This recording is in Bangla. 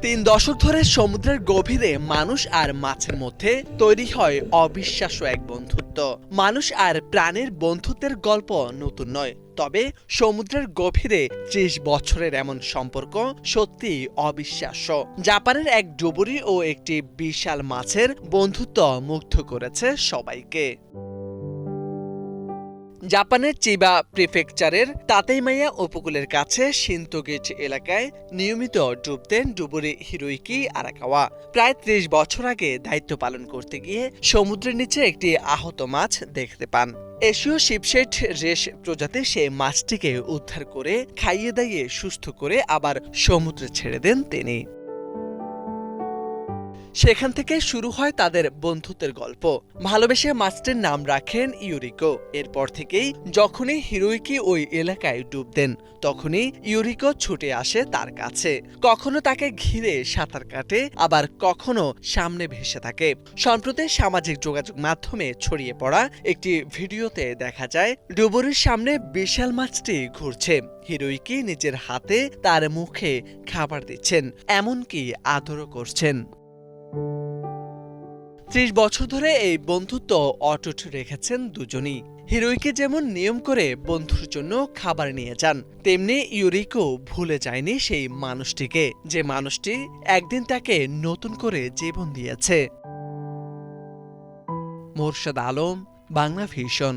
3 দশক ধরে সমুদ্রের গভীরে মানুষ আর মাছের মধ্যে তৈরি হয় অবিশ্বাস্য এক বন্ধুত্ব। মানুষ আর প্রাণীর বন্ধুত্বের গল্প নতুন নয়, তবে সমুদ্রের গভীরে 30 বছরের এমন সম্পর্ক সত্যি অবিশ্বাস্য। জাপানের এক ডুবুরি ও একটি বিশাল মাছের বন্ধুত্ব মুগ্ধ করেছে সবাইকে। জাপানের চিবা প্রিফেকচারের তাতেইমাইয়া উপকূলের কাছে শিন্তোগিচ এলাকায় নিয়মিত ডুব দেন ডুবুরি হিরোইকি আরাকাওয়া। প্রায় 30 বছর আগে দায়িত্ব পালন করতে গিয়ে সমুদ্রের নিচে একটি আহত মাছ দেখতে পান। এশীয় শিপশেট রেশ প্রজাতির সেই মাছটিকে উদ্ধার করে খাইয়ে দাইয়ে সুস্থ করে আবার সমুদ্রে ছেড়ে দেন তিনি। সেখান থেকে শুরু হয় তাদের বন্ধুত্বের গল্প। ভালোবেসে মাছটির নাম রাখেন ইউরিকো। এরপর থেকেই যখনই হিরোইকি ওই এলাকায় ডুব দেন, তখনই ইউরিকো ছুটে আসে তার কাছে। কখনো তাকে ঘিরে সাঁতার কাটে, আবার কখনো সামনে ভেসে থাকে। সম্প্রতি সামাজিক যোগাযোগ মাধ্যমে ছড়িয়ে পড়া একটি ভিডিওতে দেখা যায় ডুবুরির সামনে বিশাল মাছটি ঘুরছে। হিরোইকি নিজের হাতে তার মুখে খাবার দিচ্ছেন, এমনকি আদরও করছেন। 30 বছর ধরে এই বন্ধুত্ব অটুট রেখেছেন দুজনই। হিরোইকি যেমন নিয়ম করে বন্ধুর জন্য খাবার নিয়ে যান, তেমনি ইউরিকো ভুলে যায়নি সেই মানুষটিকে, যে মানুষটি একদিন তাকে নতুন করে জীবন দিয়েছে। মোরশেদ আলম, বাংলা ভিশন।